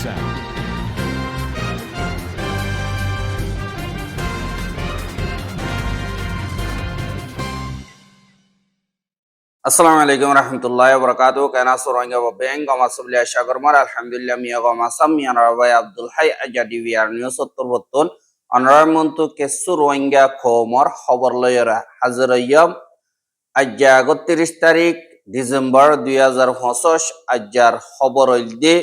sound. আসসালামু আলাইকুম রহমতুল্লাহি ওয়া বারাকাতুহু কেনা সুরাঙ্গা বেং গমা সুবলিয়া শাগরমার আলহামদুলিল্লাহ মিয়া গমা Samiyan rabbi Abdul high Azadi BR news 77 অনরামন্তু কেসু Rohingya খোমর খবর লয়রা হাজরাইয়াম আজ্জা 31 তারিখ ডিসেম্বর 2025 আজ্জার খবর হইলদে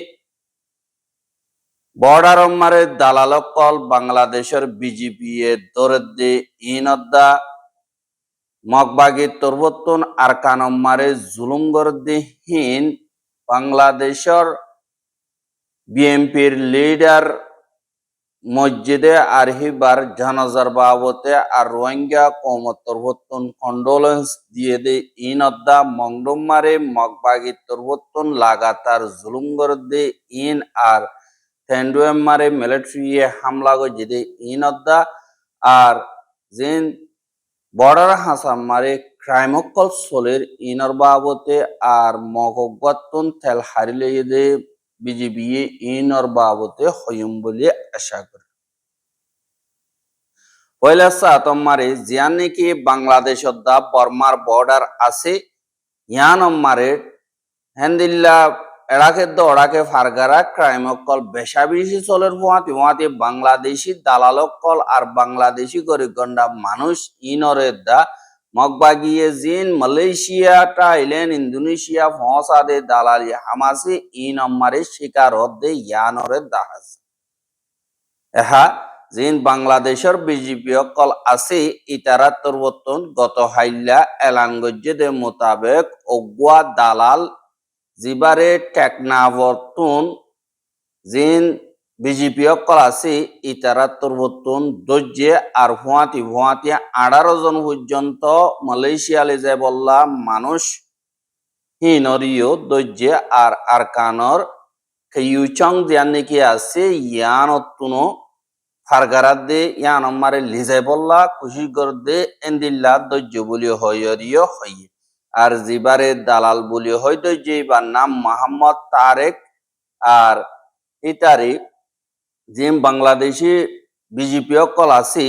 বর্ডার মারে দালালকল বাংলাদেশের বিজেপি এ দরদে ইনদ্দা মগবাগি তরবতন আর কানম্মারে জুলুমগরদিহীন বাংলাদেশের বিএনপির লিডার মসজিদে আরহিবার জানাজার বাবতে আর রোহিঙ্গা কৌমত তরবতন কন্ডোলেন্স দিয়ে দে ইনদ্দা মংডুমারে মগবাগি তরবতন লাগাতার জুলুমগরদে ইন আর থেন্ডুয়েমারে মিলিটারি হামলা গজিদে ইনদ্দা আর জিন বর্ডার হাসান মারে ক্রাইমকল সোলের ইনর বাবতে আর মগগতন তেল হারিলে দে বিজেপি ইনর বাবতে হইম বলে আশা করে পয়লা সাতম মারে জিয়ান নাকি বাংলাদেশের দা বর্মার বর্ডার আছে ইয়ান মারে হেন্দিল্লা এড়াকে দড়াকে ফারগারা ক্রাইমকল বেশা বেশি চলের ফুয়াতে বাংলাদেশি দালালকল আর বাংলাদেশি গরিবগন্ডা মানুষ ইনরের দা মগবাগিয়ে জিন মালয়েশিয়া থাইল্যান্ড ইন্দোনেশিয়া ফসাদে দালালি হামাসে ইন অম্মারে শিকার হদ্দে ইয়ানরের দাহাজ এহা জিন বাংলাদেশের বিজেপি অকল আছে ইতারা তরবতন গত হাইল্লা এলানগজ্জেদে মোতাবেক অগুয়া দালাল জিবারে টেকনাবর্তন জিন বিজেপি অকল আছে ইতারা তরবতন দর্জে আর ভুয়াতি 18 জন পর্যন্ত মালয়েশিয়ালে যে বললা মানুষ হিনরিও দর্জে আর আরকানর খেয়ুচং দিয়ান নাকি আছে ইয়ানতুনো ফারগারাত দে ইয়ান আমারে লিজাই বললা খুশি কর দে এন্দিল্লা দর্জ বলি হইরিও হই আর জিবারে দালাল বলি হয়তো যেবার নাম মোহাম্মদ তারেক আর ইতারি জিম বাংলাদেশি বিজেপি অকল আছে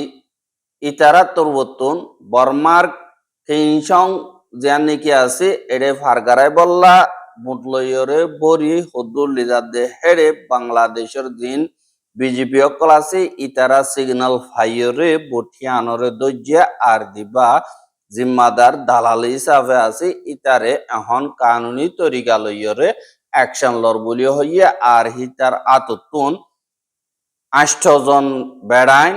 ইতারা তরবতন বর্মার কেইসং জিয়ান নাকি আছে এডে ফারগারাই বললা মুটলয়রে বরি হদুর লিজার দে হেরে বাংলাদেশের দিন বিজেপি অকল আছে ইতারা সিগন্যাল ফাইয়রে বঠিয়ানরে দর্জা আর দিবা জিম্মাদার দালাল হিসাবে আছে ইতারে এখন কানুনি তরিকা লইয়রে অ্যাকশন লর বলি হইয়া আর হিতার আততুন 8 জন বেড়াইন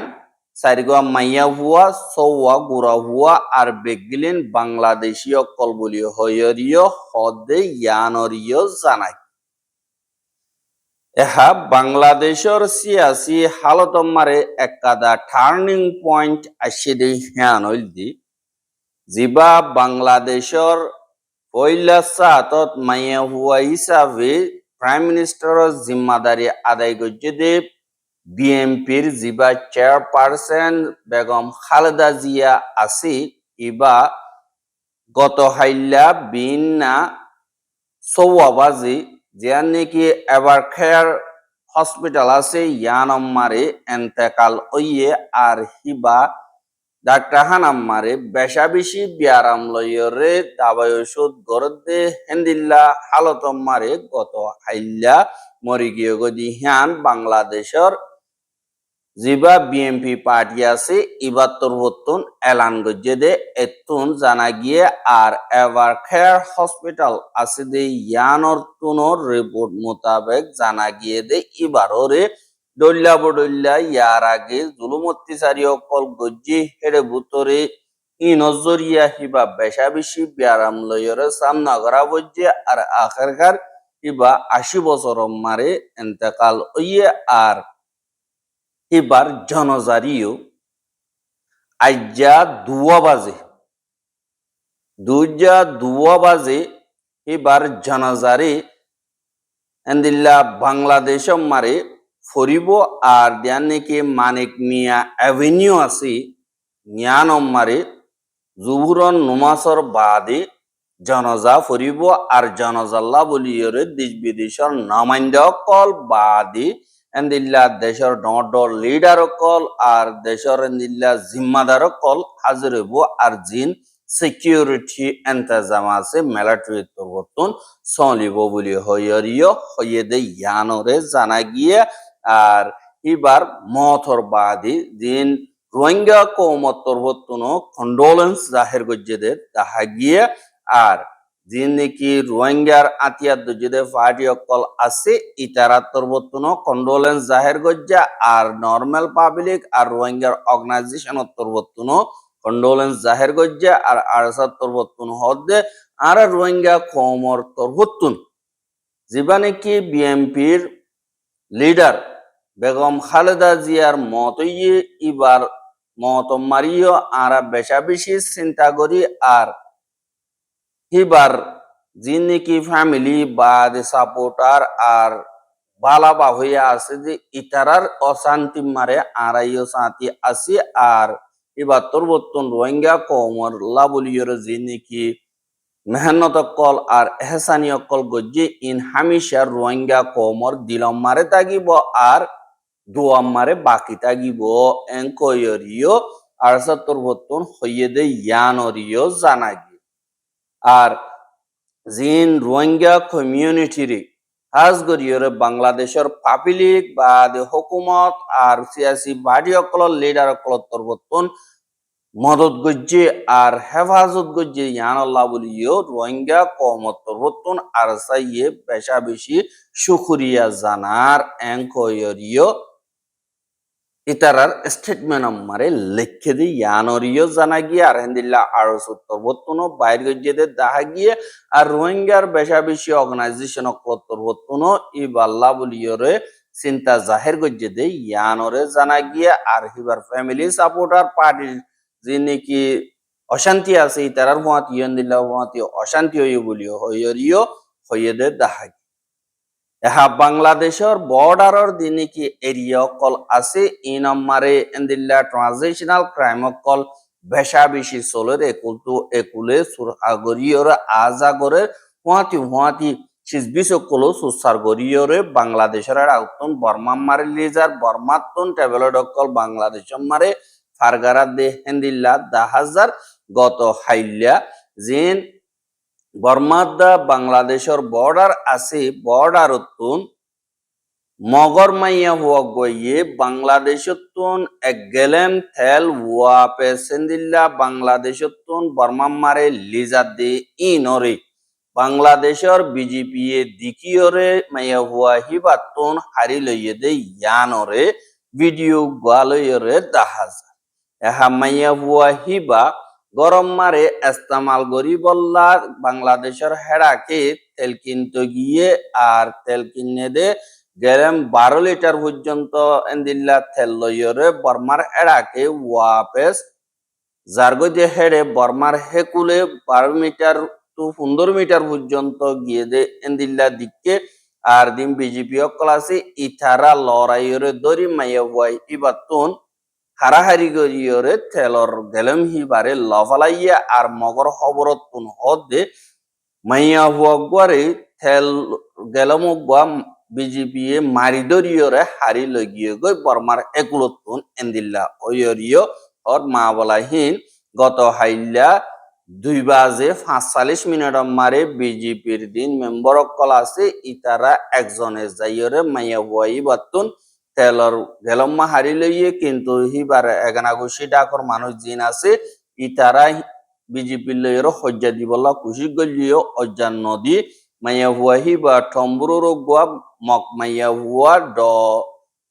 সারিগা মাইয়া হুয়া সৌয়া গুড়া হুয়া আর বেগিলেন বাংলাদেশি অকল বলি হইয়রিও হদে ইয়ানরিও জানাই এহা বাংলাদেশের সিয়াসি হালত মারে একাদা টার্নিং পয়েন্ট আসে দে হ্যান হইলদি জিবা বাংলাদেশের পয়লা সাতত মাইয়া হুয়া হিসাবে প্রাইম মিনিস্টারের জিম্মাদারি আদায় করছে দে বিএনপির জিবা চেয়ারপারসন বেগম খালেদা জিয়া আছে ইবা গত হাইল্লা বিনা সৌবাজি জিয়ান নাকি এবার খেয়ার হসপিটাল আছে ইয়ানম্মারে এন্তেকাল ওইয়ে আর হিবা ডাক্তার হানাম্মারে বেশা বেশি বিয়ারাম লইয়রে দাবাই ওষুধ গরদে হেন্দিল্লা হালতম্মারে গত হাইল্লা মরি গিয়ে গদি হ্যান বাংলাদেশের জিবা বিএনপি পার্টি আছে ইবার তরবতন এলান গজ্জে দে এতুন জানা গিয়ে আর এভার কেয়ার হসপিটাল আছে দে ইয়ানর তুনর রিপোর্ট মোতাবেক জানা গিয়ে দে ইবাররে ডল্লা বডল্লা ইয়ার আগে জুলুম অত্যাচারী অকল গজ্জি হেড়ে ভুতরে ইনজরিয়া হিবা বেশা বেশি ব্যারাম লয়রে সামনা করা বজ্জে আর আখেরকার ইবা 80 বছর মারে এন্তেকাল ওইয়ে আর এবার জনজারিও আজ্জা 2 বাজে এবার জনজারি এন্দিল্লা বাংলাদেশ মারে ফরিব আর দেয়ান নাকি মানিক মিয়া অ্যাভিনিউ আছে নিয়ানম মারে জুহুরন নুমাসর বাদে জনজা ফুরিব আর জনজাল্লা বলিয়রে দেশ বিদেশের নমাইন্দ অকল বাদি এন্দিল্লা দেশের ডর লিডার অকল আর দেশের এন্দিল্লা জিম্মাদার অকল হাজির হইব আর জিন সিকিউরিটি এন্তেজাম আছে মিলিটারি তরবতন চলিব বলি হইয়রিয় হইয়েদে ইয়ানরে জানা গিয়ে আর এবার মথর বাদি জিন রোহিঙ্গা কৌমত তরবতন কন্ডোলেন্স জাহের গজ্জেদের তাহা গিয়ে আর যে নাকি রোহিঙ্গার আতিয়ার দুজুদে পার্টি অকল আছে ইতারা তরবতন কন্ডোলেন্স জাহের গজ্জা আর নর্মাল পাবলিক আর রোহিঙ্গার অর্গানাইজেশন তরবতন কন্ডোলেন্স জাহের গজ্জা আর আরসার তরবতন হদে আর রোহিঙ্গা কৌমর তরবতন যেবা নাকি বিএনপির লিডার বেগম খালেদা জিয়ার মতইয়ে এবার মত মারিও আর বেশা বেশি চিন্তা করি আর এবার যে নাকি ফ্যামিলি বা সাপোর্টার আর বালাবা হইয়া আছে যে ইতারার অশান্তি মারে আড়াইও শান্তি আছে আর এবার তরবতন রোহিঙ্গা কৌমর লাবলিয়র যে নাকি মেহনত কল আর এহসানি অকল গজ্জে ইন হামিশা রোহিঙ্গা কৌমর দিলম মারে তাগিব আর দোয়াম মারে বাকি তাগিব এঙ্কয়রিও আর তরবতন হইয়ে দে ইয়ানরিও জানাগি আর জিন রোহিঙ্গা কমিউনিটির হাজগরিয়রে বাংলাদেশের পাবলিক বা হুকুমত আর সিয়াসি পার্টি অকল লিডার অকল তরবতন মদত গজ্জে আর হেফাজত গজ্জে ইয়ানাল্লাহ বলিও রোহিঙ্গা কমত তরবতন আর সাইয়ে বেশা বেশি শুকরিয়া জানার এঙ্কয়রিও ইতারার স্টেটমেন্ট আমারে লিখে দি ইয়ানরিও জানা গিয়ে আর হেন্দিল্লা আরো তরবতন বাইর গজ্জেদের দেখা গিয়ে আর রোহিঙ্গার বেশা বেশি অর্গানাইজেশন তরবতন ই বাল্লা বলিয়রে চিন্তা জাহের গজ্জে দে ইয়ানরে জানা গিয়ে আর হিবার ফ্যামিলি সাপোর্টার পার্টির যে নাকি অশান্তি আছে ইতারার মত ইয়ন্দিল্লা মত অশান্তি হইয় বলিও হইয়রিও হইয়েদের দেখা এহা বাংলাদেশের বর্ডারের দিনে কি এরিয়া কল আছে ই নম্বরে এন্দিল্লা ট্রানজিশনাল ক্রাইম কল বেশা বেশি চলে একুলতু একুলে সুরহাগরিয়র আজাগরের হুয়াতি সিজবিস কলো সুসারগরিয়রে বাংলাদেশের আউতন বর্মা মারে লিজার বর্মাতন টেবলড কল বাংলাদেশ মারে ফারগারা দে হেন্দিল্লা 10,000 গত হাইল্যা জিন বর্মাদা বাংলাদেশের বর্ডার আছে বর্ডারতুন মগর মাইয়া হুয়া গইয়ে বাংলাদেশতুন এক গেলেন থেল হুয়া পেসেন্দিল্লা বাংলাদেশতুন বর্মা মারে লিজা দে ইনরে বাংলাদেশের বিজেপি এ দিকিয়রে মাইয়া হুয়া হিবাতুন হারি লইয়ে দে ইয়ানরে ভিডিও গালয়রে দাহাজা এহা মাইয়া হুয়া হিবা গরম মারে ইস্তেমাল গরি বল্লা বাংলাদেশের হেড়াকে তেল কিনতে গিয়ে আর তেল কিনে দে গেলেম 12 লিটার পর্যন্ত এন্দিল্লা তেল লইয়রে বর্মার হেড়াকে ওয়াপেস জার্গো দিয়ে হেড়ে বর্মার হেকুলে 12 মিটার টু 15 মিটার পর্যন্ত গিয়ে দে এন্দিল্লা দিকে আর দিন বিজেপি অকলাসি ইথারা লড়াইয়রে দরি মাইয়া হুয়াই ইবাতুন হারাহারি গরিয়রে তেলর গেলম হিবারে লফালাইয়া আর মগর খবরত কোন হদে মাইয়া হুয়ারে তেল গেলম বিজেপি এ মারি দরিয়রে হারি লগিয়ে গই বর্মার একুলতুন এন্দিল্লা ওয়রিয় ওর মা বলাহীন গত হাইল্লা 2 বাজে 45 মিনিট মারে বিজেপির দিন মেম্বার অকল আছে ইতারা একজনে যাইয়রে মাইয়া হুয়াই বাতুন তেলর গেলম্মা হারি লইয়ে কিন্তু হিবার এগানাগুশি ডাকর মানুষ জিন আছে ইতারা বিজেপি লইয়ের হজ্জা দিবল্লা খুশি গলিও অজ্জান নদী মাইয়া হুয়া হিবা টম্বুরো রোগুয়া মক মাইয়া হুয়া ড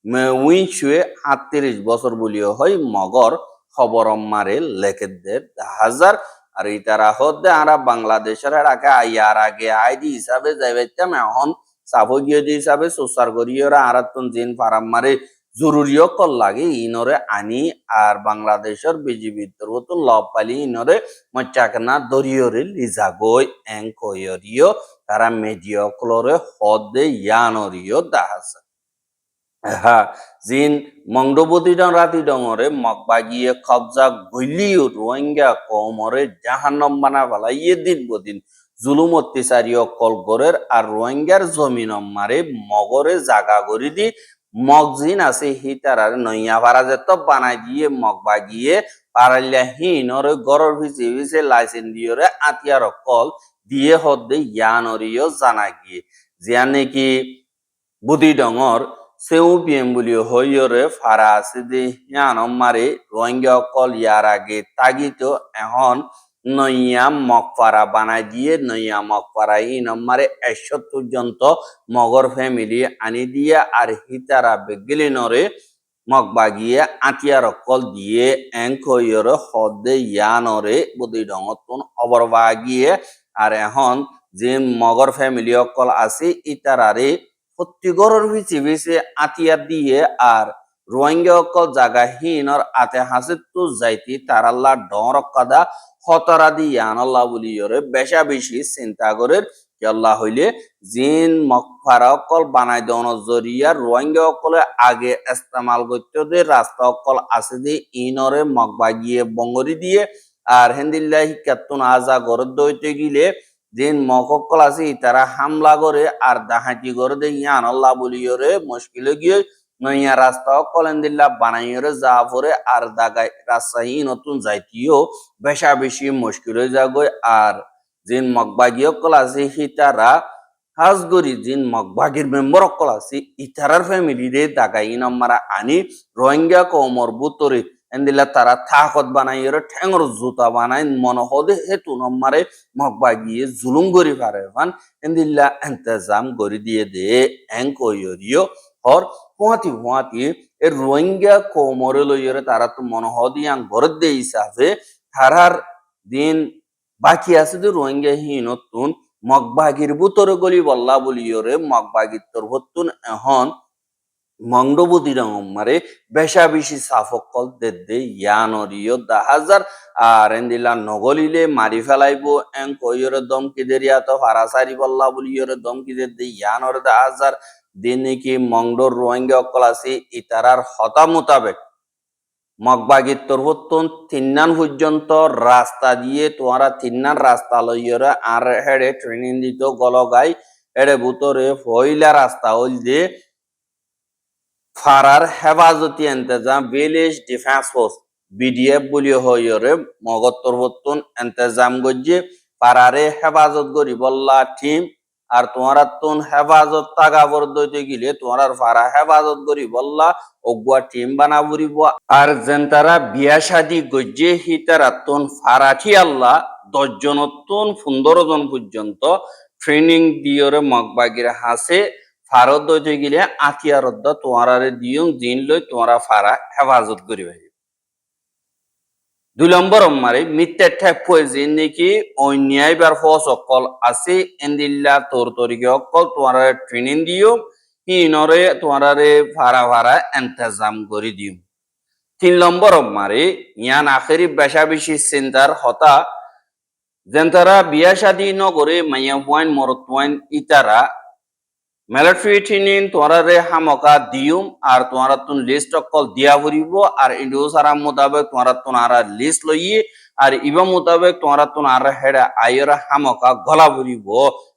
মেউইছুয়ে 38 বছর বলিও হয় মগর খবর মারে লেখেদের 1000 আর ইতারা হদে আরা বাংলাদেশের আগে আইয়ার আগে আইডি হিসাবে যাইবাইতাম এখন সাফগীয় হিসাবে সুসার গরিয়রা আরাতন জিন ফারাম মারে জরুরিও কল লাগে ইনরে আনি আর বাংলাদেশের বিজিবি তরবতন লপালি ইনরে মচাকনা দরিয়রে লিজাগই এঙ্কয়রিও তারা মেডিও ক্লোরে হদে ইয়ানরিও দাহাস হ্যাঁ, জিন মংডবতী ডং রাতি ডঙরে মগবাগিয়ে কবজা গলিও রোহিঙ্গা কমরে জাহান্নম বানা ফেলাইয়ে দিন বদিন জুলুম অত্যাচারী অকল গরের আর রোহিঙ্গার জমিন মারে মগরে জাগা গরি দি মগজিন আছে হিতারার নইয়া পারা যেত বানাই দিয়ে মগবাগিয়ে পারাইলা হিনরে গরর ভিজে ভিজে লাইসেন দিয়রে আতিয়ার অকল দিয়ে হদ্দে ইয়ানরিও জানা গিয়ে জিয়া নাকি বুদি ডঙর সেও বিএম বুলি হইয়রে ফারা আছে যে ইয়ানম মারে রোহিঙ্গা অকল ইয়ার আগে তাগিত এখন নইয়া মকফারা বানাই দিয়ে নইয়া মকফারা ইনম মারে 71 পর্যন্ত মগর ফ্যামিলি আনি দিয়ে আর হিতারা বেগলি নরে মগবাগিয়ে আতিয়ার অকল দিয়ে এঙ্ক হইয়রে হদে ইয়ানরে বুদি ডঙতন অবরবাগিয়ে আর এখন যে মগর ফ্যামিলি অকল আছে ইতারারে প্রত্যেকর ভিচি ভিচি আতিয়া দিয়ে আর রোহিঙ্গা অকল জাগাহীনর আতে হাসে তো যাইতি তারাল্লা ডর কাদা হতরা দিয়ে আনাল্লাহ বলিয়রে বেশা বেশি চিন্তা করে আল্লাহ হইলে জিন মকফারা অকল বানাই দেওয়ার জরিয়া রোহিঙ্গা অকলে আগে ইস্তেমাল করতে দে রাস্তা অকল আছে যে ইনরে মকবাগিয়ে বঙ্গরি দিয়ে আর হেন্দিল্লাহ হিকাতুন আজা গরদ দইতে গিলে জিন মককল আছে তারা হামলা করে আর দাহাটি করে দে ইয়ান আল্লাহ বলিয়রে মুশকিল গিয়ে নইয়া রাস্তা কলেন্দিল্লা বানাইয়রে যা পরে আর দাগাই রাজশাহী নতুন যাইতিও বেশা বেশি মুশকিল হয়ে যাগো আর জিন মগবাগী অকল আছে হিতারা হাজগরি জিন মগবাগীর মেম্বার অকল আছে ইতারার ফ্যামিলি রে দাগাই নাম্মারা আনি রোহিঙ্গা কমর বুতরে এন্দিলা তারা থাকত বানাইয়রে ঠেঙর জুতা বানাই মনহদে হেতু নম্মারে মগবাগিয়ে জুলুম গরি পারে ফান এন্দিল্লা ইন্তজাম গরি দিয়ে দে এঙ্ক ইয়রিও হর হুয়াতি এ রোহিঙ্গা কোমরে লইরে তারা তো মনহদিয়াং গরদ দে হিসাবে তারার দিন বাকি আছে যে রোহিঙ্গা হিনতুন মগবাগির বুতরে গলি বল্লা বলিয়রে মগবাগির তোর হতুন এখন মংডবতী রঙমারে বেশা বেশি সাফকল দে ইয়ানরিও দা হাজার আর এন্দিলা নগলিলে মারি ফেলাইব এং কইরে দমকি দেরিয়া তো ফারাসারি বল্লা বলিয়রে দমকি দে ইয়ানর দা হাজার দিন কি মংডর রোহিঙ্গা অকল আছে ইতারার হতা মোতাবেক মগবাগির তরবতন তিন্নান পর্যন্ত রাস্তা দিয়ে তোমরা তিন্নান রাস্তা লইয়রে আর হেডে ট্রেনিং দিত গলগাই এড়ে বুতরে ফইলা রাস্তা হইল যে ফারার হেফাজতি এন্তেজাম ভিলেজ ডিফেন্স ফোর্স বিডিএফ বলি হইরে মগত তরবতন এন্তেজাম গজ্জে ফারারে হেফাজত গরি বল্লা টিম আর তোমারা তুন হেফাজত তাগা বর্দইতে গিলে তোমার ফারা হেফাজত গরি বল্লা অগুয়া টিম বানা বুড়িব আর যেন তারা বিয়া শাদি গজ্জে হিতারা তুন ফারাঠি আল্লাহ 10 জনতুন 15 জন পর্যন্ত ট্রেনিং দিয়রে মগবাগির হাসে ফারত দইতে গিলে আতিয়ারদ্দ তোমারারে দিয়ং জিন লই তোমারা ফারা হেফাজত করিবে 2 নম্বর মারে মিথ্যা ঠেক পয়জিন নাকি অন্যায় বার ফস অকল আছে এন্দিল্লা তোর তরিকে অকল তোমারা ট্রেনিং দিও হিনরে তোমারারে ফারা ফারা ইন্তজাম করি দিও 3 নম্বর মারে ইয়ান আখেরি বেশা বেশি চিন্তার হতা যেন তারা বিয়া শাদী নগরে মাইয়া হুয়াইন মরত হুয়াইন ইতারা মিলিটারি ট্রেনিং তোমারে হামকা দিউম আর তোমারা তুন লিস্ট অকল দিয়া ভরিব আর ইন্ডিও সারা মোতাবেক তোমারা তোনারা লিস্ট লইয়ে আর ইবা মোতাবেক তোমারা তোনারা হেডা আইরা হামকা গলা ভরিব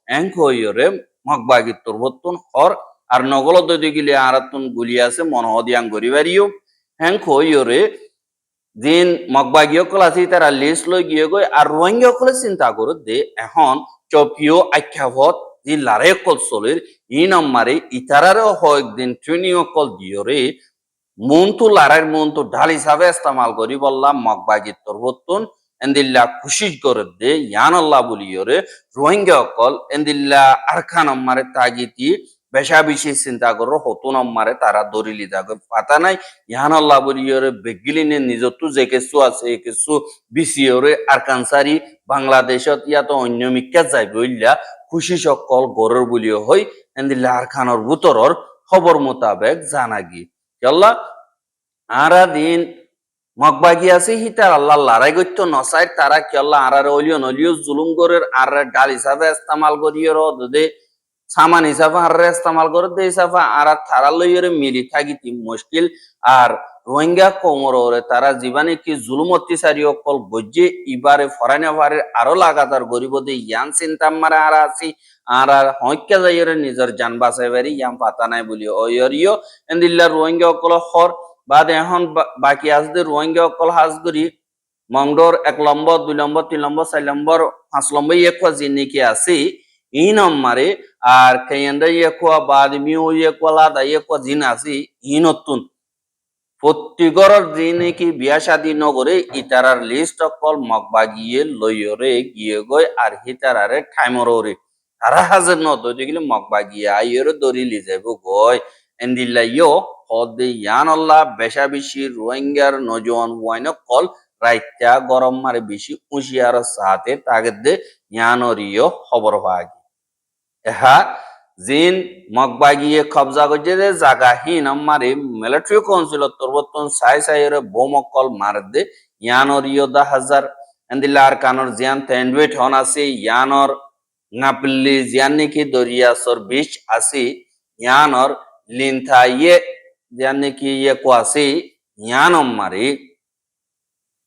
এঙ্ক হইরে মগবাগি তোরবতুন হর আর নগল দই গিলে আর তুন গুলি আছে মনহদিয়াং গরিবারিও এঙ্ক হইরে দিন মগবাগি অকল আছে তারা লিস্ট লই গিয়ে গই আর রোহিঙ্গা অকলে চিন্তা করে দে এখন চপিও আখ্যাভত যে লারে কল চলের ই নম্বরে ইতারারে কয়েকদিন ট্রেনিং কল দিয়রে মন তো লারার মন তো ঢাল হিসাবে ইস্তেমাল করি বললাম মগবাগি তরবতুন এন্দিল্লা খুশি করে দে ইয়ান আল্লাহ বলিয়রে রোহিঙ্গা কল এন্দিল্লা আরখা নম্বরে তাগিতি বেশা বেশি চিন্তা করো হতো নম্বরে তারা দরিলি যাবে পাতা নাই ইয়ান আল্লাহ বলিয়রে বেগিলিনে নিজতো যে কিছু আছে কিছু বিসিয়রে আরকানসারি বাংলাদেশত ইয়াতো অন্য মিক্কা যাইবে ইল্লা খুশি সকল গরের বলিও হই এন্দিল্লা আরখানোর বুতরর খবর মোতাবেক জানাগি আল্লাহ আরা দিন মগবাগি আছে হিতার আল্লাহ লড়াই করতো নসাই তারা কি আল্লাহ আরারে অলিও নলিও জুলুম গরের আর ডাল হিসাবে ইস্তেমাল করিয়ে দে সামান হিসাবে আর ইস্তেমাল করে দে হিসাবে আর তারা লইরে মিলি থাকিতি মুশকিল। আর রোহিঙ্গা কোমরে তারা জীবনে কি জুলুম অত্যাচারী অকল বজ্জে ইবারে ফরাইনা ভারে আরো লাগাতার গরিব দে ইয়ান চিন্তা মারে আর আসি আর হইক্কা যাইরে নিজের জান বাঁচাই পারি ইয়াম পাতা নাই বলি ওয়রিও এন্দিল্লা রোহিঙ্গা অকল হর বাদ এখন বাকি আছে রোহিঙ্গা অকল হাজগুরি মংডোর 1 নম্বর 2 নম্বর 3 নম্বর 4 নম্বর 5 নম্বর ইয়েকুয়া জিনিকি আছে ই নম্বরে আর কেন্দ্র ইয়েকুয়া বাদ মিউ ইয়েকুয়া লাদা ইয়েকুয়া জিন আছে ই নতুন প্রত্যেকর জিনিকি বিয়া শাদী নগরে ইতারার লিস্ট অকল মগবা গিয়ে লইরে গিয়ে গই আর হিতারারে ঠাইমরে তারা হাজার নত গেলে মগবা গিয়ে আইয়ের দরি লি যাইব গই এন্দিল্লা ইয়ো হদে ইয়ান আল্লাহ বেশা বেশি রোহিঙ্গার নজওয়ান ওয়াইন কল রাইত্যা গরম মারে বেশি উশিয়ার সাথে তাগেদে ইয়ানরিও খবর পাগি এহা জিন মগবাগিয়ে কবজা করছে যে জাগাহীন মারে মিলিটারি কাউন্সিল তরবতন সাই সাইরে বোমকল মারদে ইয়ানরিও 10,000 এন্দিলার কানর জিয়ান তেন্ডুইট হন আছে ইয়ানর নাপলি জিয়ান নাকি দরিয়া সর বিচ আছে ইয়ানর লিনথা ইয়ে জিয়ান নাকি ইয়ে কো আছে ইয়ানম মারে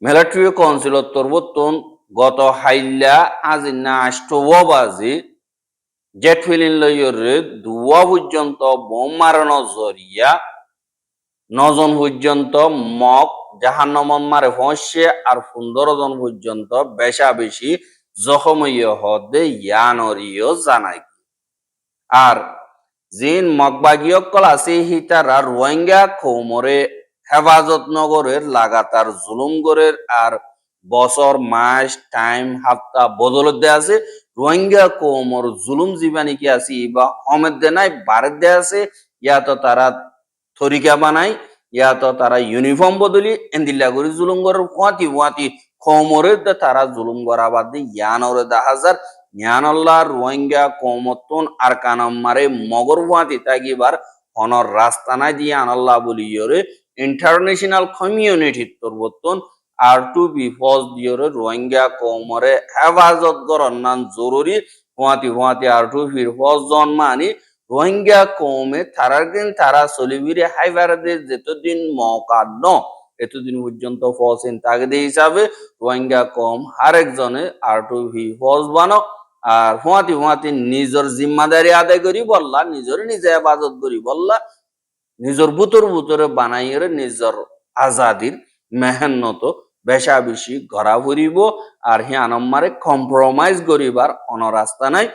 মিলিটারি কাউন্সিল তরবতন গত হাইল্লা আজিনা আষ্টবাজি জেট ফিলিন লইরে দুয়া পর্যন্ত বোম মারানো জরিয়া 9 জন পর্যন্ত মক জাহান্নামন মারে ফসে আর 15 জন পর্যন্ত বেশা বেশি জখমইয় হদে ইয়ানরিও জানাই আর জিন মগবাগীয় কল আছে হিতারা রোহিঙ্গা কৌমরে হেফাজত নগরের লাগাতার জুলুম গরের আর বছর মাস টাইম হাফতা বদলত দে আছে রোহিঙ্গা কৌমর জুলুম জীবানি কি আছে বা হমেদ দে নাই বারেদ দে আছে ইয়া তো তারা থরিকা বানাই ইয়া তো তারা ইউনিফর্ম বদলি এন্দিল্লা করে জুলুম গরের ওয়াতি ওয়াতি কৌমরের তারা জুলুম গড়া বাদ দিয়ে ইয়ানরে 10,000 ইয়ানল্লাহ রোহিঙ্গা কৌমতন আর কানাম মারে মগর ওয়াতি তাগিবার হনর রাস্তা নাই দিয়ে আনাল্লাহ বলি ইয়রে ইন্টারন্যাশনাল কমিউনিটি তরবতন আর টু বি ফজ দিয়রে রোহিঙ্গা কৌমরে হেফাজত গরন নান জরুরি হুয়াতি হুয়াতি আর টু ফির ফজ জন মানি রোহিঙ্গা কৌমে তারার দিন তারা চলিবিরে হাইবারদের যেতদিন মৌকা ন এতদিন পর্যন্ত ফসেন তাগিদে হিসাবে রোহিঙ্গা কম আরেকজনে আর টু ভি ফজ বানো আর হুয়াতি হুয়াতি নিজের জিম্মাদারি আদায় করি বললা নিজের নিজে আবাদত করি বললা নিজের বুতরে বানাইরে নিজের আজাদির মেহনত বেশা বেশি ঘরা ফুরিব আর হি আনম্মারে কম্প্রোমাইজ করিবার অন রাস্তা নাই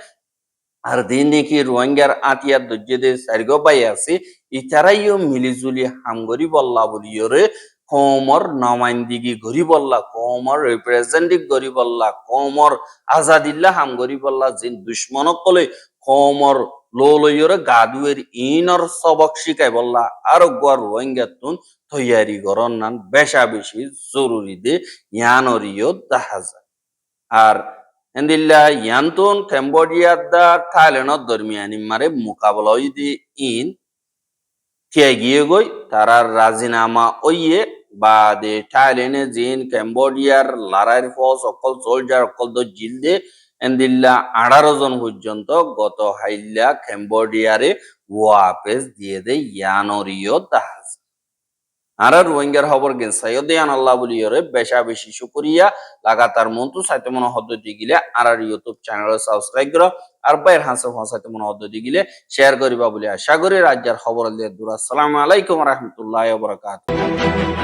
আর দিন দেখি রোহিঙ্গার আতিয়ার দর্জে সারিগো পাই আছে ইতারাইও মিলিজুলি হামগরি বল্লা বলিওরে কমর নমাইন্দিগি গরি বল্লা কমর রিপ্রেজেন্টেটিভ গরি বল্লা কমর আজাদিল্লা হামগরি বল্লা জিন দুশ্মনক কলে কমর লইরে গাদুয়ের ইনর সবক শিখাই বল্লা আর গোয়ার রোহিঙ্গা তুন তৈয়ারি গরন নান বেশা বেশি জরুরি দে ইয়ানরিও দেখা যায় আর এন্দিল্লা ইয়ান্তন ক্যাম্বোডিয়া দা থাইল্যান্ড দরমিয়ানি মারে মোকাবলা হইদি ইন কে গিয়ে গই তারার রাজিনামা ওইয়ে বা দে থাইল্যান্ডে জিন ক্যাম্বোডিয়ার লারাইর ফস অকল সোলজার অকল দ জিলদে এন্দিল্লা 18 জন পর্যন্ত গত হাইল্লা ক্যাম্বোডিয়ারে ওয়াপেস দিয়ে দে ইয়ানরিও দাহাজ আর রোহিঙ্গার খবর গেন সাইয়দিয়ান আল্লাহ বলিয়রে বেশা বেশি শুকরিয়া লাগাতার মন্তু সাইতে মনে হদ্দতি গিলে আর ইউটিউব চ্যানেল সাবস্ক্রাইব করো আর বাইর হাসে ফসাইতে মনে হদ্দতি গিলে শেয়ার করিবা বলে আশা করি রাজ্যের খবর দিয়ে দূর আসসালামু আলাইকুম রাহমাতুল্লাহি ওয়া বারাকাতুহু।